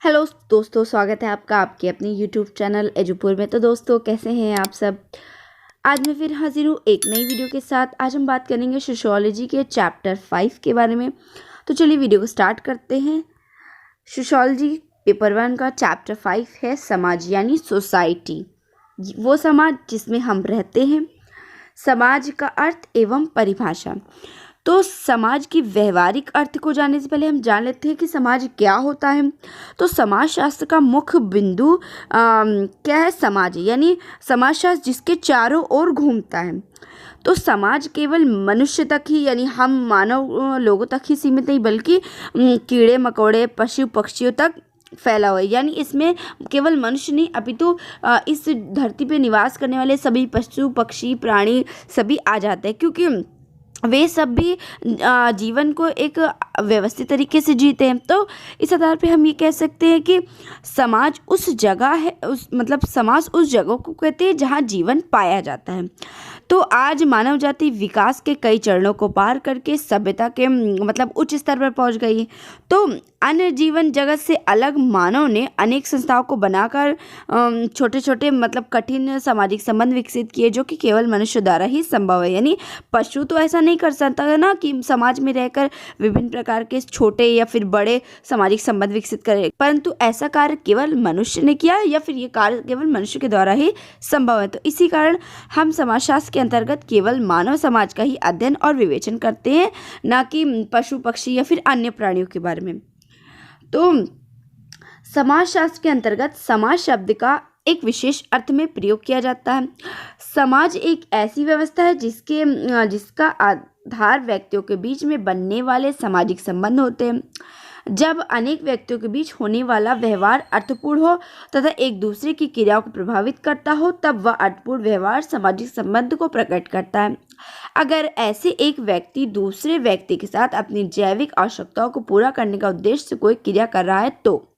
Hello दोस्तों, स्वागत है आपका आपके अपने यूट्यूब चैनल एजुपुर में। तो दोस्तों, कैसे हैं आप सब। आज मैं फिर हाजिर हूँ एक नई वीडियो के साथ। आज हम बात करेंगे सोशियोलॉजी के चैप्टर 5 के बारे में। तो चलिए वीडियो को स्टार्ट करते हैं। सोशियोलॉजी पेपर 1 का चैप्टर 5 है समाज यानी सोसाइटी, वो समाज जिसमें हम रहते हैं। समाज का अर्थ एवं परिभाषा। तो समाज की व्यवहारिक अर्थ को जानने से पहले हम जान लेते हैं कि समाज क्या होता है। तो समाजशास्त्र का मुख्य बिंदु क्या है। समाज यानी समाजशास्त्र जिसके चारों ओर घूमता है। तो समाज केवल मनुष्य तक ही यानी हम मानव लोगों तक ही सीमित नहीं, बल्कि कीड़े मकोड़े पशु पक्षियों तक फैला हुआ है। यानी इसमें केवल मनुष्य नहीं अपितु इस धरती पे निवास करने वाले सभी पशु पक्षी प्राणी सभी आ जाते हैं, क्योंकि वे सब भी जीवन को एक व्यवस्थित तरीके से जीते हैं। तो इस आधार पे हम ये कह सकते हैं कि समाज उस जगह है, समाज उस जगह को कहते हैं जहाँ जीवन पाया जाता है। तो आज मानव जाति विकास के कई चरणों को पार करके सभ्यता के उच्च स्तर पर पहुंच गई है। तो अन्य जीवन जगत से अलग मानव ने अनेक संस्थाओं को बनाकर छोटे छोटे कठिन सामाजिक संबंध विकसित किए, जो कि केवल मनुष्य द्वारा ही संभव है। यानी पशु तो ऐसा नहीं कर सकता है ना कि समाज में रहकर विभिन्न प्रकार के छोटे या फिर बड़े सामाजिक संबंध विकसित करे, परंतु ऐसा कार्य केवल मनुष्य ने किया या फिर ये कार्य केवल मनुष्य के द्वारा ही संभव है। तो इसी कारण हम समाजशास्त्र के अंतर्गत केवल मानव समाज का ही अध्ययन और विवेचन करते हैं, ना कि पशु पक्षी या फिर अन्य प्राणियों के बारे में। तो समाजशास्त्र के अंतर्गत समाज शब्द का एक विशेष अर्थ में प्रयोग किया जाता है। समाज एक ऐसी व्यवस्था है जिसका आधार व्यक्तियों के बीच में बनने वाले सामाजिक संबंध होते हैं। जब अनेक व्यक्तियों के बीच होने वाला व्यवहार अर्थपूर्ण हो तथा एक दूसरे की क्रियाओं को प्रभावित करता हो, तब वह अर्थपूर्ण व्यवहार सामाजिक संबंध को प्रकट करता है। अगर ऐसे एक व्यक्ति दूसरे व्यक्ति के साथ अपनी जैविक आवश्यकताओं को पूरा करने का उद्देश्य से कोई क्रिया कर रहा है, तो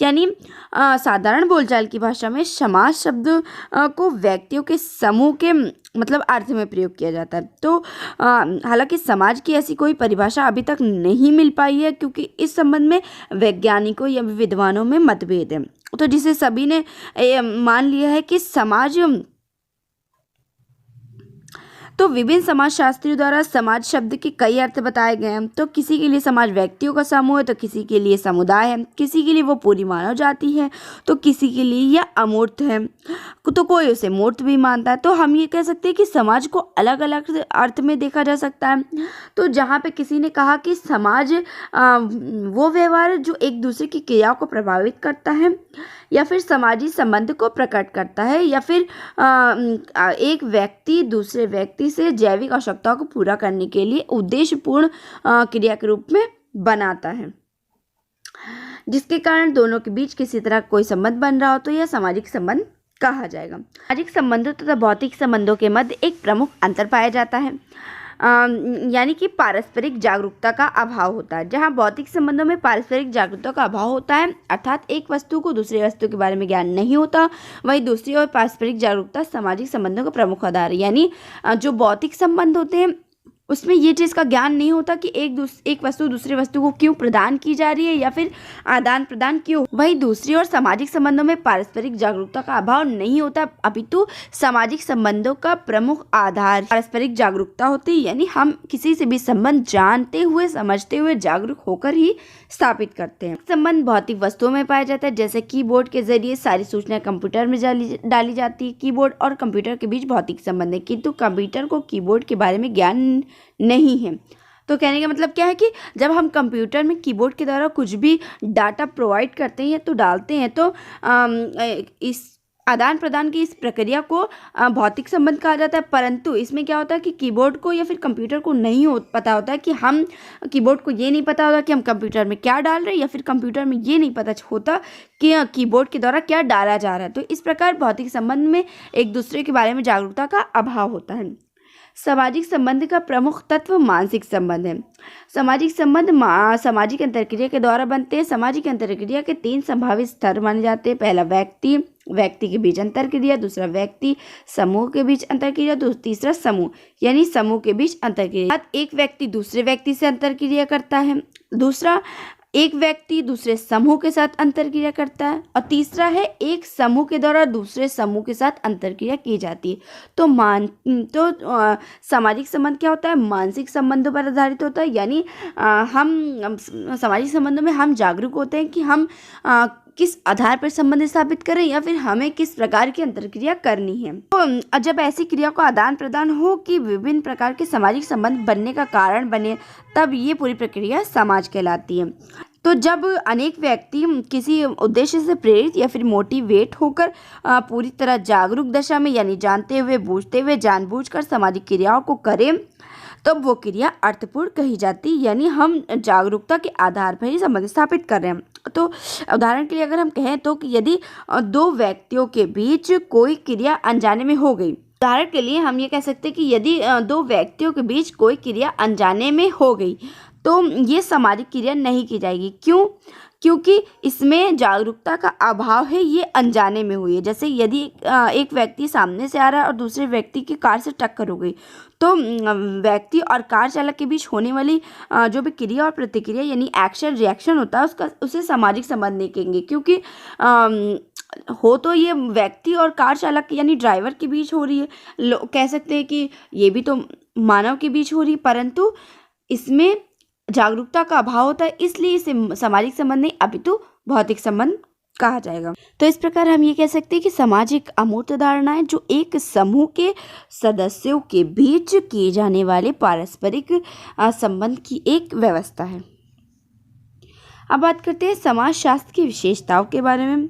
यानी साधारण बोलचाल की भाषा में समाज शब्द को व्यक्तियों के समूह के अर्थ में प्रयोग किया जाता है। तो हालांकि समाज की ऐसी कोई परिभाषा अभी तक नहीं मिल पाई है, क्योंकि इस संबंध में वैज्ञानिकों या विद्वानों में मतभेद है। तो जिसे सभी ने मान लिया है कि समाज, तो विभिन्न समाजशास्त्रियों द्वारा समाज शब्द के कई अर्थ बताए गए हैं। तो किसी के लिए समाज व्यक्तियों का समूह है, तो किसी के लिए समुदाय है, किसी के लिए वो पूरी मानव जाति है, तो किसी के लिए यह अमूर्त है, तो कोई उसे मूर्त भी मानता है। तो हम ये कह सकते हैं कि समाज को अलग अलग अर्थ में देखा जा सकता है। तो जहाँ पे किसी ने कहा कि समाज वो व्यवहार जो एक दूसरे की क्रियाओं को प्रभावित करता है या फिर सामाजिक संबंध को प्रकट करता है, या फिर एक व्यक्ति दूसरे व्यक्ति से जैविक आवश्यकताओं को पूरा करने के लिए उद्देश्यपूर्ण क्रिया के रूप में बनाता है, जिसके कारण दोनों के बीच किसी तरह कोई संबंध बन रहा हो, तो यह सामाजिक संबंध कहा जाएगा। सामाजिक संबंधों तथा भौतिक संबंधों के मध्य एक प्रमुख अंतर पाया जाता है, यानी कि पारस्परिक जागरूकता का अभाव होता है। जहाँ भौतिक संबंधों में पारस्परिक जागरूकता का अभाव होता है, अर्थात एक वस्तु को दूसरी वस्तु के बारे में ज्ञान नहीं होता, वहीं दूसरी ओर पारस्परिक जागरूकता सामाजिक संबंधों का प्रमुख आधार है। यानी जो भौतिक संबंध होते हैं उसमें ये चीज़ का ज्ञान नहीं होता कि एक वस्तु दूसरी वस्तु को क्यों प्रदान की जा रही है या फिर आदान प्रदान क्यों। वहीं दूसरी ओर सामाजिक संबंधों में पारस्परिक जागरूकता का अभाव नहीं होता, अपितु सामाजिक संबंधों का प्रमुख आधार पारस्परिक जागरूकता होती है। यानी हम किसी से भी संबंध जानते हुए समझते हुए जागरूक होकर ही स्थापित करते हैं। संबंध भौतिक वस्तुओं में पाया जाता है, जैसे कीबोर्ड के जरिए सारी सूचनाएं कंप्यूटर में डाली जाती है। कीबोर्ड और कंप्यूटर के बीच भौतिक संबंध है, किंतु कंप्यूटर को कीबोर्ड के बारे में ज्ञान नहीं है। तो कहने का मतलब क्या है कि जब हम कंप्यूटर में कीबोर्ड के द्वारा कुछ भी डाटा प्रोवाइड करते हैं तो डालते हैं, तो इस आदान प्रदान की इस प्रक्रिया को भौतिक संबंध कहा जाता है। परंतु इसमें क्या होता है कि कीबोर्ड को या फिर कंप्यूटर को नहीं पता होता है कि हम कीबोर्ड को ये नहीं पता होता कि हम कंप्यूटर में क्या डाल रहे हैं, या फिर कंप्यूटर में ये नहीं पता होता कि कीबोर्ड के द्वारा क्या डाला जा रहा है। तो इस प्रकार भौतिक संबंध में एक दूसरे के बारे में जागरूकता का अभाव होता है। सामाजिक संबंध का प्रमुख तत्व मानसिक संबंध है। सामाजिक संबंध सामाजिक अंतरक्रिया के द्वारा बनते हैं। सामाजिक अंतरक्रिया के 3 संभावित स्तर माने जाते हैं। पहला व्यक्ति के बीच अंतरक्रिया, दूसरा व्यक्ति समूह के बीच अंतरक्रिया, तीसरा समूह यानी समूह के बीच अंतरक्रिया। एक व्यक्ति दूसरे व्यक्ति से अंतरक्रिया करता है, दूसरा एक व्यक्ति दूसरे समूह के साथ अंतरक्रिया करता है, और तीसरा है एक समूह के द्वारा दूसरे समूह के साथ अंतरक्रिया की जाती है। सामाजिक संबंध क्या होता है? मानसिक संबंधों पर आधारित होता है, यानी हम सामाजिक संबंधों में हम जागरूक होते हैं कि हम किस आधार पर संबंध स्थापित करें या फिर हमें किस प्रकार की अंतरक्रिया करनी है। तो जब ऐसी क्रिया को आदान प्रदान हो कि विभिन्न प्रकार के सामाजिक संबंध बनने का कारण बने, तब ये पूरी प्रक्रिया समाज कहलाती है। तो जब अनेक व्यक्ति किसी उद्देश्य से प्रेरित या फिर मोटिवेट होकर पूरी तरह जागरूक दशा में, यानी जानते हुए, बूझते हुए, जानबूझकर सामाजिक क्रियाओं को करें, तब वो क्रिया अर्थपूर्ण कही जाती, यानी हम जागरूकता के आधार पर ही संबंध स्थापित कर रहे हैं। तो उदाहरण के लिए अगर हम कहें तो कि यदि दो व्यक्तियों के बीच कोई क्रिया अनजाने में हो गई, उदाहरण के लिए हम ये कह सकते हैं कि यदि दो व्यक्तियों के बीच कोई क्रिया अनजाने में हो गई, तो ये सामाजिक क्रिया नहीं की जाएगी। क्यों? क्योंकि इसमें जागरूकता का अभाव है, ये अनजाने में हुई है। जैसे यदि एक व्यक्ति सामने से आ रहा है और दूसरे व्यक्ति की कार से टक्कर हो गई, तो व्यक्ति और कार चालक के बीच होने वाली जो भी क्रिया और प्रतिक्रिया, यानी एक्शन रिएक्शन होता है, उसे सामाजिक संबंध नहीं कहेंगे। क्योंकि हो तो ये व्यक्ति और कार चालक यानी ड्राइवर के बीच हो रही है, कह सकते हैं कि ये भी तो मानव के बीच हो रही है, परंतु इसमें जागरूकता का अभाव होता है, इसलिए इसे सामाजिक संबंध नहीं अपितु भौतिक संबंध कहा जाएगा। तो इस प्रकार हम ये कह सकते हैं कि समाज एक अमूर्त धारणा है जो एक समूह के सदस्यों के बीच किए जाने वाले पारस्परिक संबंध की एक व्यवस्था है। अब बात करते हैं समाज शास्त्र की विशेषताओं के बारे में।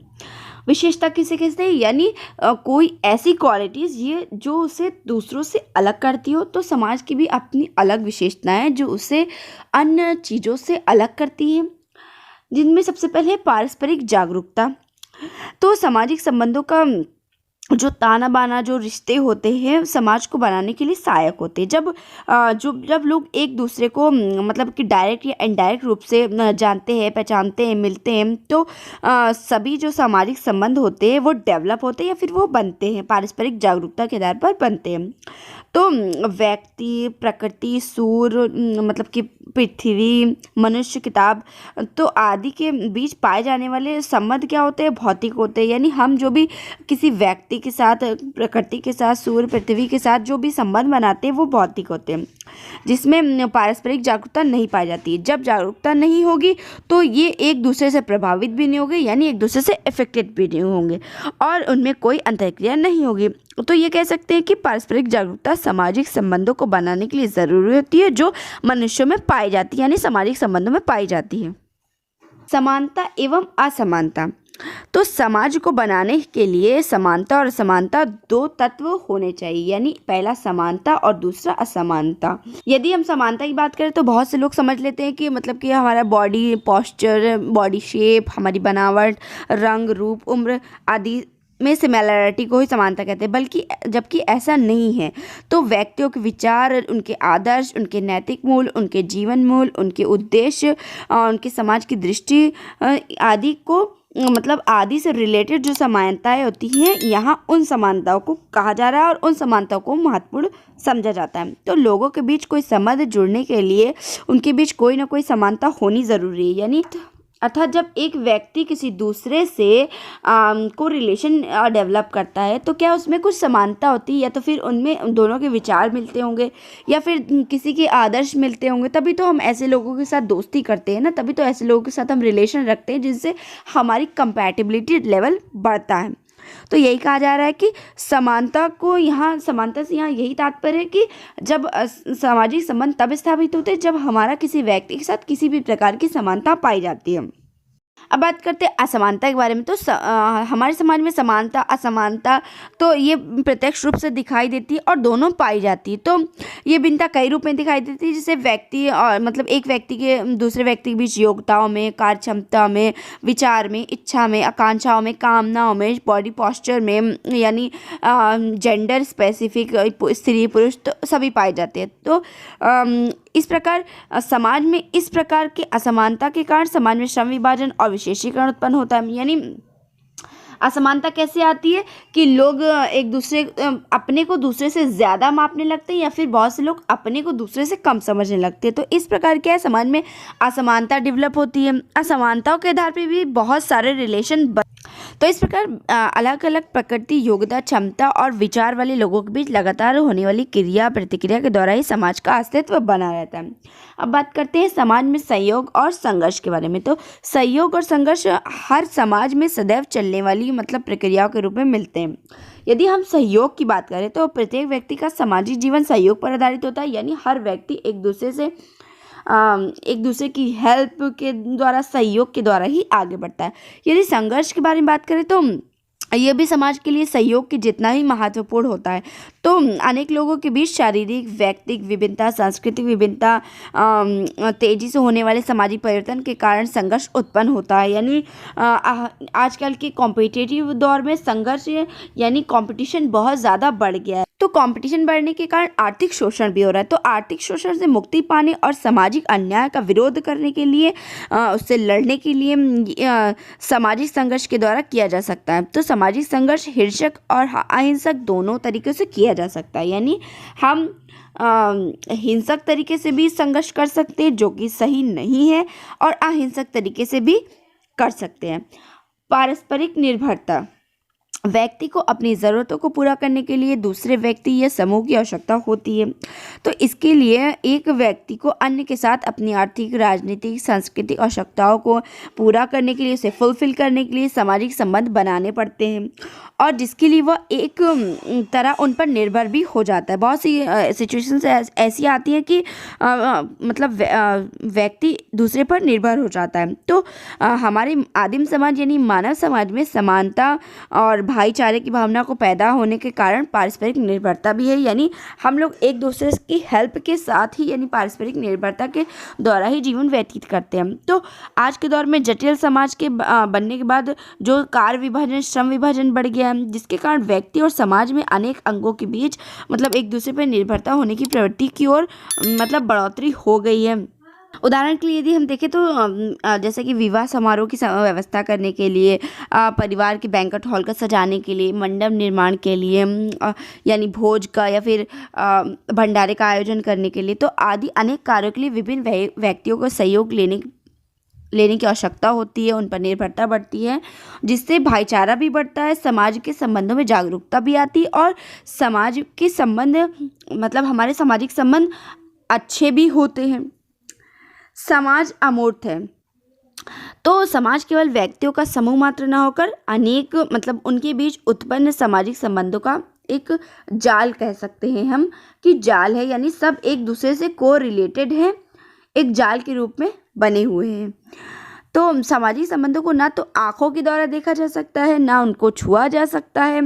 विशेषता किसे कहते हैं? यानी कोई ऐसी क्वालिटीज़ ये जो उसे दूसरों से अलग करती हो। तो समाज की भी अपनी अलग विशेषताएं जो उसे अन्य चीज़ों से अलग करती हैं, जिनमें सबसे पहले है पारस्परिक जागरूकता। तो सामाजिक संबंधों का जो ताना बाना जो रिश्ते होते हैं समाज को बनाने के लिए सहायक होते हैं। जब लोग एक दूसरे को मतलब कि डायरेक्ट या इनडायरेक्ट रूप से जानते हैं, पहचानते हैं, मिलते हैं, तो सभी जो सामाजिक संबंध होते हैं वो डेवलप होते हैं या फिर वो बनते हैं, पारस्परिक जागरूकता के आधार पर बनते हैं। तो व्यक्ति, प्रकृति, सूर्य मतलब कि पृथ्वी, मनुष्य, किताब तो आदि के बीच पाए जाने वाले संबंध क्या होते हैं? भौतिक होते हैं। यानी हम जो भी किसी व्यक्ति के साथ, प्रकृति के साथ, सूर्य, पृथ्वी के साथ जो भी संबंध बनाते हैं वो भौतिक होते हैं, जिसमें पारस्परिक जागरूकता नहीं पाई जाती। जब जागरूकता नहीं होगी तो ये एक दूसरे से प्रभावित भी नहीं होंगे, यानी एक दूसरे से इफेक्टेड भी नहीं होंगे, और उनमें कोई अंतर्क्रिया नहीं होगी। तो ये कह सकते हैं कि पारस्परिक जागरूकता सामाजिक संबंधों को बनाने के लिए ज़रूरी होती है, जो मनुष्यों में पाई जाती है, यानी सामाजिक संबंधों में पाई जाती है। समानता एवं असमानता। तो समाज को बनाने के लिए समानता और असमानता दो तत्व होने चाहिए, यानी पहला समानता और दूसरा असमानता। यदि हम समानता की बात करें तो बहुत से लोग समझ लेते हैं कि मतलब कि हमारा बॉडी पोस्चर, बॉडी शेप, हमारी बनावट, रंग, रूप, उम्र आदि में सिमिलैरिटी को ही समानता कहते हैं, बल्कि जबकि ऐसा नहीं है। तो व्यक्तियों के विचार, उनके आदर्श, उनके नैतिक मूल्य, उनके जीवन मूल्य, उनके उद्देश्य, उनके समाज की दृष्टि आदि को मतलब आदि से रिलेटेड जो समानताएं होती हैं, यहाँ उन समानताओं को कहा जा रहा है और उन समानताओं को महत्वपूर्ण समझा जाता है। तो लोगों के बीच कोई संबंध जुड़ने के लिए उनके बीच कोई ना कोई समानता होनी ज़रूरी है। यानी अर्थात जब एक व्यक्ति किसी दूसरे से को रिलेशन डेवलप करता है तो क्या उसमें कुछ समानता होती है, या तो फिर उनमें दोनों के विचार मिलते होंगे या फिर किसी के आदर्श मिलते होंगे, तभी तो हम ऐसे लोगों के साथ दोस्ती करते हैं ना, तभी तो ऐसे लोगों के साथ हम रिलेशन रखते हैं जिनसे हमारी कंपैटिबिलिटी लेवल बढ़ता है। तो यही कहा जा रहा है कि समानता से यहाँ यही तात्पर्य है कि जब सामाजिक संबंध तब स्थापित होते हैं जब हमारा किसी व्यक्ति के साथ किसी भी प्रकार की समानता पाई जाती है। अब बात करते हैं असमानता के बारे में। तो हमारे समाज में समानता, असमानता तो ये प्रत्यक्ष रूप से दिखाई देती है और दोनों पाई जाती है। तो ये भिन्नता कई रूप में दिखाई देती है, जैसे व्यक्ति और मतलब एक व्यक्ति के दूसरे व्यक्ति के बीच योग्यताओं में, कार्य क्षमता में, विचार में, इच्छा में, आकांक्षाओं में, कामनाओं में, बॉडी पोस्चर में, यानी जेंडर स्पेसिफिक स्त्री पुरुष तो सभी पाए जाते हैं। तो इस प्रकार समाज में इस प्रकार की असमानता के कारण समाज में श्रम विभाजन और विशेषीकरण उत्पन्न होता है। यानी असमानता कैसे आती है कि लोग एक दूसरे अपने को दूसरे से ज़्यादा मापने लगते हैं या फिर बहुत से लोग अपने को दूसरे से कम समझने लगते हैं। तो इस प्रकार क्या है, समाज में असमानता डेवलप होती है। असमानताओं के आधार पर भी बहुत सारे रिलेशन तो इस प्रकार अलग अलग प्रकृति, योग्यता, क्षमता और विचार वाले लोगों के बीच लगातार होने वाली क्रिया प्रतिक्रिया के द्वारा ही समाज का अस्तित्व बना रहता है। अब बात करते हैं समाज में सहयोग और संघर्ष के बारे में। तो सहयोग और संघर्ष हर समाज में सदैव चलने वाली प्रक्रियाओं के रूप में मिलते हैं। यदि हम सहयोग की बात करें तो प्रत्येक व्यक्ति का सामाजिक जीवन सहयोग पर आधारित होता है, यानी हर व्यक्ति एक दूसरे की हेल्प के द्वारा, सहयोग के द्वारा ही आगे बढ़ता है। यदि संघर्ष के बारे में बात करें तो यह भी समाज के लिए सहयोग के जितना ही महत्वपूर्ण होता है। तो अनेक लोगों के बीच शारीरिक, व्यक्तिगत विभिन्नता, सांस्कृतिक विभिन्नता, तेजी से होने वाले सामाजिक परिवर्तन के कारण संघर्ष उत्पन्न होता है। यानी आजकल के कॉम्पिटिटिव दौर में संघर्ष यानी कंपटीशन बहुत ज़्यादा बढ़ गया है। तो कंपटीशन बढ़ने के कारण आर्थिक शोषण भी हो रहा है। तो आर्थिक शोषण से मुक्ति पाने और सामाजिक अन्याय का विरोध करने के लिए, उससे लड़ने के लिए सामाजिक संघर्ष के द्वारा किया जा सकता है। तो सामाजिक संघर्ष हिंसक और अहिंसक दोनों तरीक़ों से किया जा सकता है। यानी हम हिंसक तरीके से भी संघर्ष कर सकते हैं, जो कि सही नहीं है, और अहिंसक तरीके से भी कर सकते हैं। पारस्परिक निर्भरता, व्यक्ति को अपनी ज़रूरतों को पूरा करने के लिए दूसरे व्यक्ति या समूह की आवश्यकता होती है। तो इसके लिए एक व्यक्ति को अन्य के साथ अपनी आर्थिक, राजनीतिक, सांस्कृतिक आवश्यकताओं को पूरा करने के लिए, उसे फुलफिल करने के लिए सामाजिक संबंध बनाने पड़ते हैं, और जिसके लिए वह एक तरह उन पर निर्भर भी हो जाता है। बहुत सी सिचुएशंस ऐसी आती हैं कि व्यक्ति दूसरे पर निर्भर हो जाता है। तो हमारे आदिम समाज यानी मानव समाज में समानता और भाईचारे की भावना को पैदा होने के कारण पारस्परिक निर्भरता भी है। यानी हम लोग एक दूसरे की हेल्प के साथ ही, यानी पारस्परिक निर्भरता के द्वारा ही जीवन व्यतीत करते हैं। तो आज के दौर में जटिल समाज के बनने के बाद जो कार्य विभाजन, श्रम विभाजन बढ़ गया है, जिसके कारण व्यक्ति और समाज में अनेक अंगों के बीच एक दूसरे पर निर्भरता होने की प्रवृत्ति की ओर बढ़ोतरी हो गई है। उदाहरण के लिए यदि हम देखें तो जैसे कि विवाह समारोह की व्यवस्था करने के लिए, परिवार के बैंक्वेट हॉल का सजाने के लिए, मंडप निर्माण के लिए, यानी भोज का या फिर भंडारे का आयोजन करने के लिए, तो आदि अनेक कार्यों के लिए विभिन्न व्यक्तियों को सहयोग लेने की आवश्यकता होती है, उन पर निर्भरता बढ़ती है, जिससे भाईचारा भी बढ़ता है, समाज के संबंधों में जागरूकता भी आती है, और समाज के संबंध हमारे सामाजिक संबंध अच्छे भी होते हैं। समाज अमूर्त है। तो समाज केवल व्यक्तियों का समूह मात्र न होकर अनेक उनके बीच उत्पन्न सामाजिक संबंधों का एक जाल कह सकते हैं हम, कि जाल है, यानी सब एक दूसरे से को रिलेटेड है, एक जाल के रूप में बने हुए हैं। तो सामाजिक संबंधों को ना तो आँखों के द्वारा देखा जा सकता है, ना उनको छुआ जा सकता है,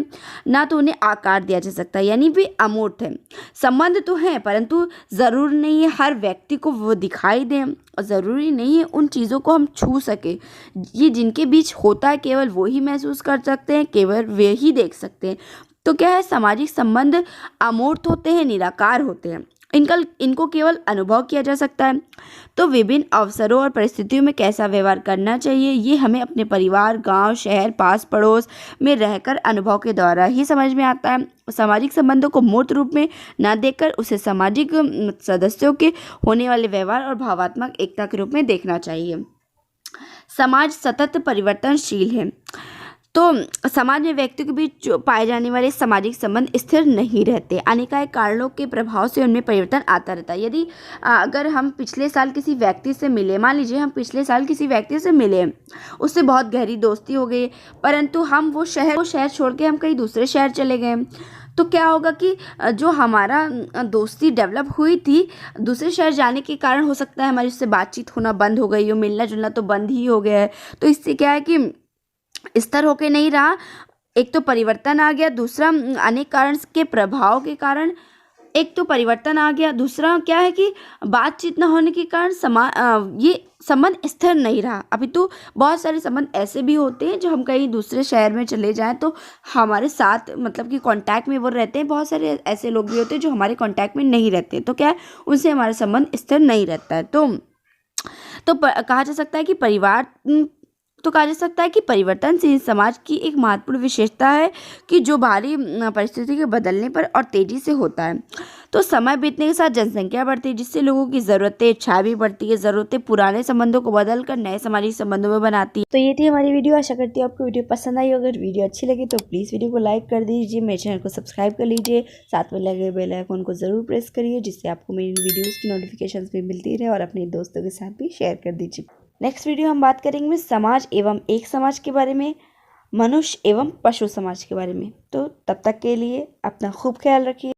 ना तो उन्हें आकार दिया जा सकता है, यानी भी अमूर्त है। संबंध तो हैं, परंतु ज़रूर नहीं है हर व्यक्ति को वो दिखाई दें, और ज़रूरी नहीं है उन चीज़ों को हम छू सके। ये जिनके बीच होता है केवल वो ही महसूस कर सकते हैं, केवल वे ही देख सकते हैं। तो क्या है, सामाजिक संबंध अमूर्त होते हैं, निराकार होते हैं, इनको केवल अनुभव किया जा सकता है। तो विभिन्न अवसरों और परिस्थितियों में कैसा व्यवहार करना चाहिए, ये हमें अपने परिवार, गांव, शहर, पास पड़ोस में रहकर अनुभव के द्वारा ही समझ में आता है। सामाजिक संबंधों को मूर्त रूप में न देखकर उसे सामाजिक सदस्यों के होने वाले व्यवहार और भावात्मक एकता के रूप में देखना चाहिए। समाज सतत परिवर्तनशील है। तो समाज में व्यक्तियों के बीच पाए जाने वाले सामाजिक संबंध स्थिर नहीं रहते, अनेकानेक कारणों के प्रभाव से उनमें परिवर्तन आता रहता है। यदि अगर हम पिछले साल किसी व्यक्ति से मिले, मान लीजिए हम पिछले साल किसी व्यक्ति से मिले, उससे बहुत गहरी दोस्ती हो गई, परंतु हम वो शहर छोड़ के हम कहीं दूसरे शहर चले गए, तो क्या होगा कि जो हमारा दोस्ती डेवलप हुई थी, दूसरे शहर जाने के कारण हो सकता है हमारी उससे बातचीत होना बंद हो गई हो, मिलना जुलना तो बंद ही हो गया है। तो इससे क्या है कि स्थिर होके नहीं रहा, एक तो परिवर्तन आ गया, दूसरा अनेक कारण के प्रभाव के कारण एक तो परिवर्तन आ गया, दूसरा क्या है कि बातचीत न होने के कारण ये संबंध स्थिर नहीं रहा। अभी तो बहुत सारे संबंध ऐसे भी होते हैं जो हम कहीं दूसरे शहर में चले जाएं तो हमारे साथ कि कांटेक्ट में वो रहते हैं, बहुत सारे ऐसे लोग भी होते हैं जो हमारे कांटेक्ट में नहीं रहते, तो क्या है उनसे हमारा संबंध स्थिर नहीं रहता है। तो कहा जा सकता है कि परिवार तो कहा जा सकता है कि परिवर्तनशील समाज की एक महत्वपूर्ण विशेषता है कि जो भारी परिस्थिति के बदलने पर और तेजी से होता है। तो समय बीतने के साथ जनसंख्या बढ़ती है, जिससे लोगों की ज़रूरतें, इच्छाएं भी बढ़ती है। ज़रूरतें पुराने संबंधों को बदल कर नए सामाजिक संबंधों में बनाती है। तो ये थी हमारी वीडियो। आशा करती हूँ आपको वीडियो पसंद आई। अगर वीडियो अच्छी लगी तो प्लीज़ वीडियो को लाइक कर दीजिए, मेरे चैनल को सब्सक्राइब कर लीजिए, साथ में लगे बेल आइकन को ज़रूर प्रेस करिए, जिससे आपको मेरी वीडियोज़ की नोटिफिकेशन भी मिलती रहे, और अपने दोस्तों के साथ भी शेयर कर दीजिए। नेक्स्ट वीडियो हम बात करेंगे समाज एवं एक समाज के बारे में, मनुष्य एवं पशु समाज के बारे में। तो तब तक के लिए अपना खूब ख्याल रखिए।